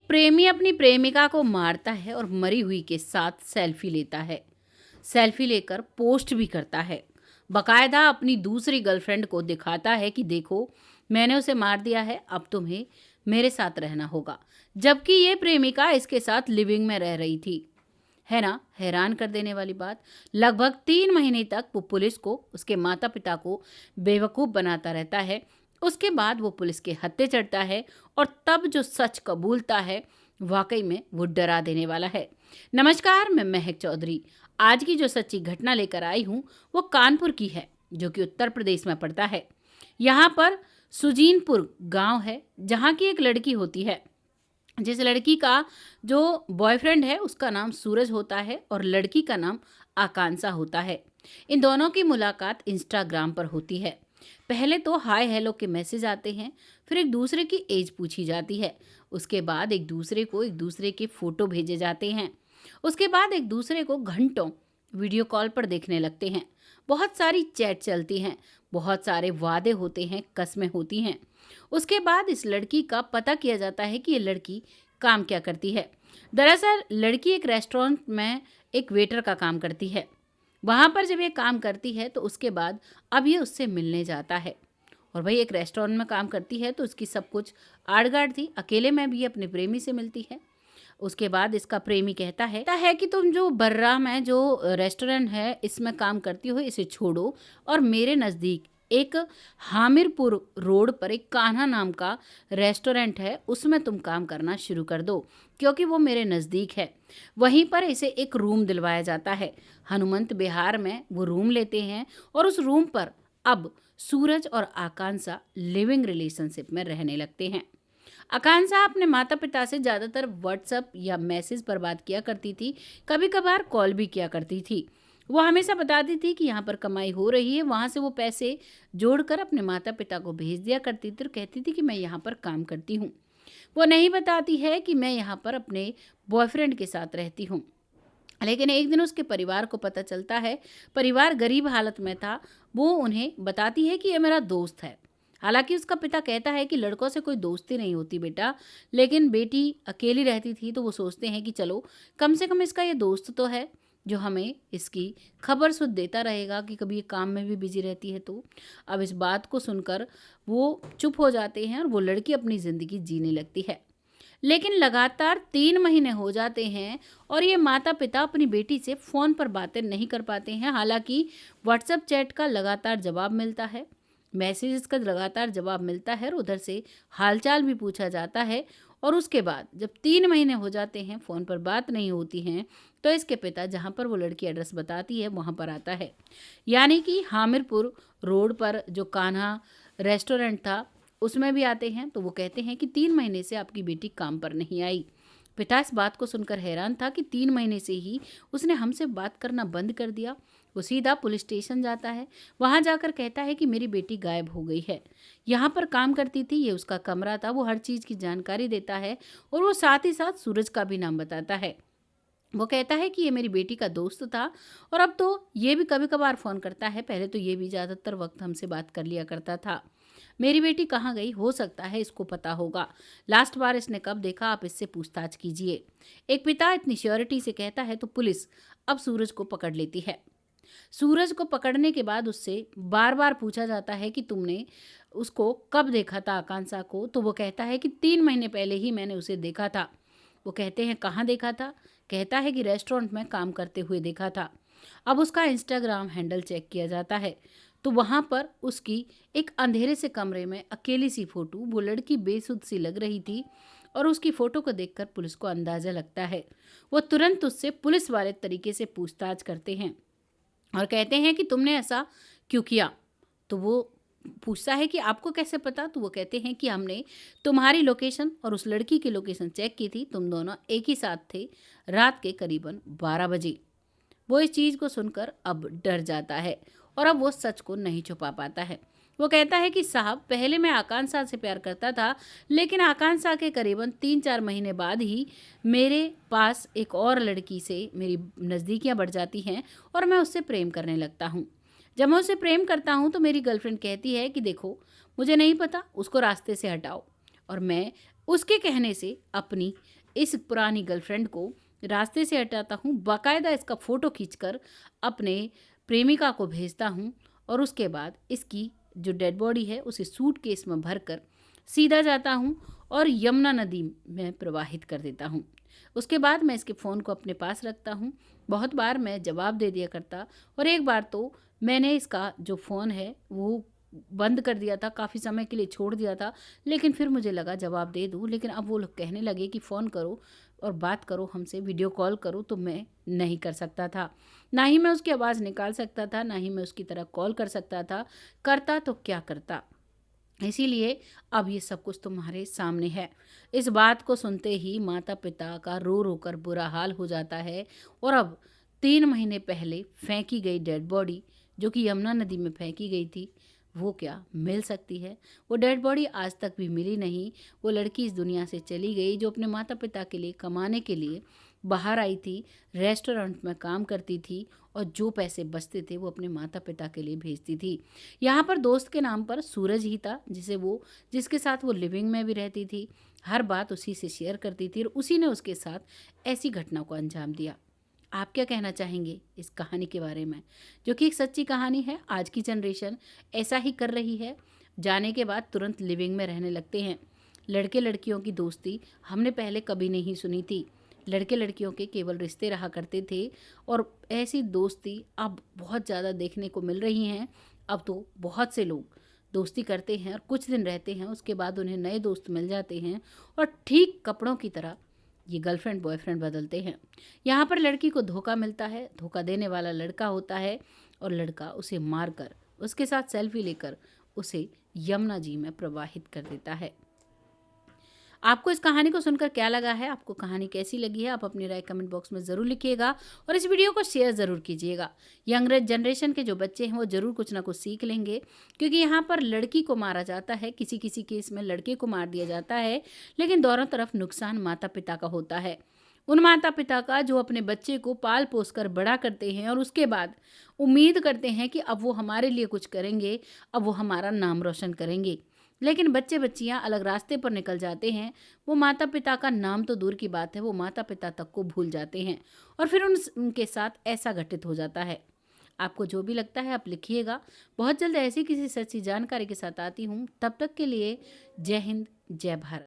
प्रेमी अपनी प्रेमिका को मारता है और मरी हुई के साथ सेल्फी लेता है। सेल्फी लेकर पोस्ट भी करता है। बकायदा अपनी दूसरी गर्लफ्रेंड को दिखाता है कि देखो, मैंने उसे मार दिया है, अब तुम्हें मेरे साथ रहना होगा। जबकि ये प्रेमिका इसके साथ लिविंग में रह रही थी। है ना हैरान कर देने वाली बात। लगभग 3 महीने तक वो पुलिस को, उसके माता पिता को बेवकूफ़ बनाता रहता है। उसके बाद वो पुलिस के हत्थे चढ़ता है और तब जो सच कबूलता है, वाकई में वो डरा देने वाला है। नमस्कार, मैं महक चौधरी। आज की जो सच्ची घटना लेकर आई हूँ वो कानपुर की है, जो कि उत्तर प्रदेश में पड़ता है। यहाँ पर सुजीनपुर गांव है, जहाँ की एक लड़की होती है। जिस लड़की का जो बॉयफ्रेंड है उसका नाम सूरज होता है और लड़की का नाम आकांक्षा होता है। इन दोनों की मुलाकात इंस्टाग्राम पर होती है। पहले तो हाय हेलो के मैसेज आते हैं, फिर एक दूसरे की एज पूछी जाती है। उसके बाद एक दूसरे को एक दूसरे के फोटो भेजे जाते हैं। उसके बाद एक दूसरे को घंटों वीडियो कॉल पर देखने लगते हैं। बहुत सारी चैट चलती हैं, बहुत सारे वादे होते हैं, कस्में होती हैं। उसके बाद इस लड़की का पता किया जाता है कि ये लड़की काम क्या करती है। दरअसल लड़की एक रेस्टोरेंट में एक वेटर का काम करती है। वहाँ पर जब ये काम करती है तो उसके बाद अब ये उससे मिलने जाता है। और भाई, एक रेस्टोरेंट में काम करती है तो उसकी सब कुछ आड़-गाड़ थी। अकेले में भी अपने प्रेमी से मिलती है। उसके बाद इसका प्रेमी कहता है कि तुम जो बर्रा में जो रेस्टोरेंट है इसमें काम करती हो, इसे छोड़ो और मेरे नज़दीक एक हामिरपुर रोड पर एक कान्हा नाम का रेस्टोरेंट है, उसमें तुम काम करना शुरू कर दो, क्योंकि वो मेरे नज़दीक है। वहीं पर इसे एक रूम दिलवाया जाता है। हनुमंत विहार में वो रूम लेते हैं और उस रूम पर अब सूरज और आकांक्षा लिविंग रिलेशनशिप में रहने लगते हैं। आकांक्षा अपने माता पिता से ज़्यादातर व्हाट्सएप या मैसेज पर बात किया करती थी, कभी कभार कॉल भी किया करती थी। वो हमेशा बताती थी कि यहाँ पर कमाई हो रही है, वहाँ से वो पैसे जोड़कर अपने माता पिता को भेज दिया करती थी और कहती थी कि मैं यहाँ पर काम करती हूँ। वो नहीं बताती है कि मैं यहाँ पर अपने बॉयफ्रेंड के साथ रहती हूँ। लेकिन एक दिन उसके परिवार को पता चलता है। परिवार गरीब हालत में था। वो उन्हें बताती है कि ये मेरा दोस्त है। हालांकि उसका पिता कहता है कि लड़कों से कोई दोस्ती नहीं होती बेटा, लेकिन बेटी अकेली रहती थी तो वो सोचते हैं कि चलो, कम से कम इसका ये दोस्त तो है जो हमें इसकी खबर सुध देता रहेगा कि कभी ये काम में भी बिजी रहती है। तो अब इस बात को सुनकर वो चुप हो जाते हैं और वो लड़की अपनी ज़िंदगी जीने लगती है। लेकिन लगातार 3 महीने हो जाते हैं और ये माता पिता अपनी बेटी से फ़ोन पर बातें नहीं कर पाते हैं। हालांकि व्हाट्सएप चैट का लगातार जवाब मिलता है, मैसेजेस का लगातार जवाब मिलता है और उधर से हालचाल भी पूछा जाता है। और उसके बाद जब 3 महीने हो जाते हैं, फ़ोन पर बात नहीं होती हैं, तो इसके पिता जहाँ पर वो लड़की एड्रेस बताती है वहाँ पर आता है। यानी कि हामिरपुर रोड पर जो कान्हा रेस्टोरेंट था उसमें भी आते हैं। तो वो कहते हैं कि 3 महीने से आपकी बेटी काम पर नहीं आई। पिता इस बात को सुनकर हैरान था कि 3 महीने से ही उसने हमसे बात करना बंद कर दिया। वो सीधा पुलिस स्टेशन जाता है। वहाँ जाकर कहता है कि मेरी बेटी गायब हो गई है। यहाँ पर काम करती थी, ये उसका कमरा था। वो हर चीज़ की जानकारी देता है और वो साथ ही साथ सूरज का भी नाम बताता है। वो कहता है कि ये मेरी बेटी का दोस्त था और अब तो ये भी कभी कभार फ़ोन करता है। पहले तो ये भी ज़्यादातर वक्त हमसे बात कर लिया करता था। मेरी बेटी कहाँ गई, हो सकता है इसको पता होगा। लास्ट बार इसने कब देखा, आप इससे पूछताछ कीजिए। एक पिता इतनी श्योरिटी से कहता है तो पुलिस अब सूरज को पकड़ लेती है। सूरज को पकड़ने के बाद उससे बार बार पूछा जाता है कि तुमने उसको कब देखा था, आकांक्षा को। तो वो कहता है कि 3 महीने पहले ही मैंने उसे देखा था। वो कहते हैं कहाँ देखा था, कहता है कि रेस्टोरेंट में काम करते हुए देखा था। अब उसका इंस्टाग्राम हैंडल चेक किया जाता है तो वहाँ पर उसकी एक अंधेरे से कमरे में अकेली सी फ़ोटो, वो लड़की बेसुध सी लग रही थी और उसकी फ़ोटो को देखकर पुलिस को अंदाज़ा लगता है। वो तुरंत उससे पुलिस वाले तरीके से पूछताछ करते हैं और कहते हैं कि तुमने ऐसा क्यों किया। तो वो पूछता है कि आपको कैसे पता। तो वो कहते हैं कि हमने तुम्हारी लोकेशन और उस लड़की की लोकेशन चेक की थी, तुम दोनों एक ही साथ थे रात के करीबन 12 बजे। वो इस चीज़ को सुनकर अब डर जाता है और अब वो सच को नहीं छुपा पाता है। वो कहता है कि साहब, पहले मैं आकांक्षा से प्यार करता था, लेकिन आकांक्षा के करीबन 3-4 महीने बाद ही मेरे पास एक और लड़की से मेरी नज़दीकियाँ बढ़ जाती हैं और मैं उससे प्रेम करने लगता हूँ। जब मैं उससे प्रेम करता हूँ तो मेरी गर्लफ्रेंड कहती है कि देखो, मुझे नहीं पता, उसको रास्ते से हटाओ। और मैं उसके कहने से अपनी इस पुरानी गर्लफ्रेंड को रास्ते से हटाता हूँ, बाकायदा इसका फ़ोटो खींचकर अपने प्रेमिका को भेजता हूँ और उसके बाद इसकी जो डेड बॉडी है उसे सूटकेस में भरकर सीधा जाता हूँ और यमुना नदी में प्रवाहित कर देता हूँ। उसके बाद मैं इसके फ़ोन को अपने पास रखता हूँ। बहुत बार मैं जवाब दे दिया करता और एक बार तो मैंने इसका जो फ़ोन है वो बंद कर दिया था, काफ़ी समय के लिए छोड़ दिया था, लेकिन फिर मुझे लगा जवाब दे दूँ। लेकिन अब वो लोग कहने लगे कि फ़ोन करो और बात करो हमसे, वीडियो कॉल करो, तो मैं नहीं कर सकता था। ना ही मैं उसकी आवाज़ निकाल सकता था, ना ही मैं उसकी तरह कॉल कर सकता था। करता तो क्या करता। इसीलिए अब ये सब कुछ तुम्हारे सामने है। इस बात को सुनते ही माता पिता का रो रो कर बुरा हाल हो जाता है और अब 3 महीने पहले फेंकी गई डेड बॉडी, जो कि यमुना नदी में फेंकी गई थी, वो क्या मिल सकती है। वो डेड बॉडी आज तक भी मिली नहीं। वो लड़की इस दुनिया से चली गई जो अपने माता पिता के लिए कमाने के लिए बाहर आई थी, रेस्टोरेंट में काम करती थी और जो पैसे बचते थे वो अपने माता पिता के लिए भेजती थी। यहाँ पर दोस्त के नाम पर सूरज ही था, जिसके साथ वो लिविंग में भी रहती थी। हर बात उसी से शेयर करती थी और उसी ने उसके साथ ऐसी घटना को अंजाम दिया। आप क्या कहना चाहेंगे इस कहानी के बारे में, जो कि एक सच्ची कहानी है। आज की जनरेशन ऐसा ही कर रही है, जाने के बाद तुरंत लिविंग में रहने लगते हैं। लड़के लड़कियों की दोस्ती हमने पहले कभी नहीं सुनी थी। लड़के लड़कियों के केवल रिश्ते रहा करते थे और ऐसी दोस्ती अब बहुत ज़्यादा देखने को मिल रही हैं। अब तो बहुत से लोग दोस्ती करते हैं और कुछ दिन रहते हैं, उसके बाद उन्हें नए दोस्त मिल जाते हैं और ठीक कपड़ों की तरह ये गर्लफ्रेंड बॉयफ्रेंड बदलते हैं। यहाँ पर लड़की को धोखा मिलता है, धोखा देने वाला लड़का होता है और लड़का उसे मारकर उसके साथ सेल्फी लेकर उसे यमुना जी में प्रवाहित कर देता है। आपको इस कहानी को सुनकर क्या लगा है, आपको कहानी कैसी लगी है, आप अपनी राय कमेंट बॉक्स में ज़रूर लिखिएगा और इस वीडियो को शेयर ज़रूर कीजिएगा। यंग जनरेशन के जो बच्चे हैं वो ज़रूर कुछ ना कुछ सीख लेंगे, क्योंकि यहाँ पर लड़की को मारा जाता है, किसी किसी केस में लड़के को मार दिया जाता है, लेकिन दोनों तरफ नुकसान माता पिता का होता है। उन माता पिता का जो अपने बच्चे को पाल पोस कर बड़ा करते हैं और उसके बाद उम्मीद करते हैं कि अब वो हमारे लिए कुछ करेंगे, अब वो हमारा नाम रोशन करेंगे, लेकिन बच्चे बच्चियां अलग रास्ते पर निकल जाते हैं। वो माता पिता का नाम तो दूर की बात है, वो माता पिता तक को भूल जाते हैं और फिर उनके साथ ऐसा घटित हो जाता है। आपको जो भी लगता है आप लिखिएगा। बहुत जल्द ऐसी किसी सच्ची जानकारी के साथ आती हूँ। तब तक के लिए जय हिंद, जय भारत।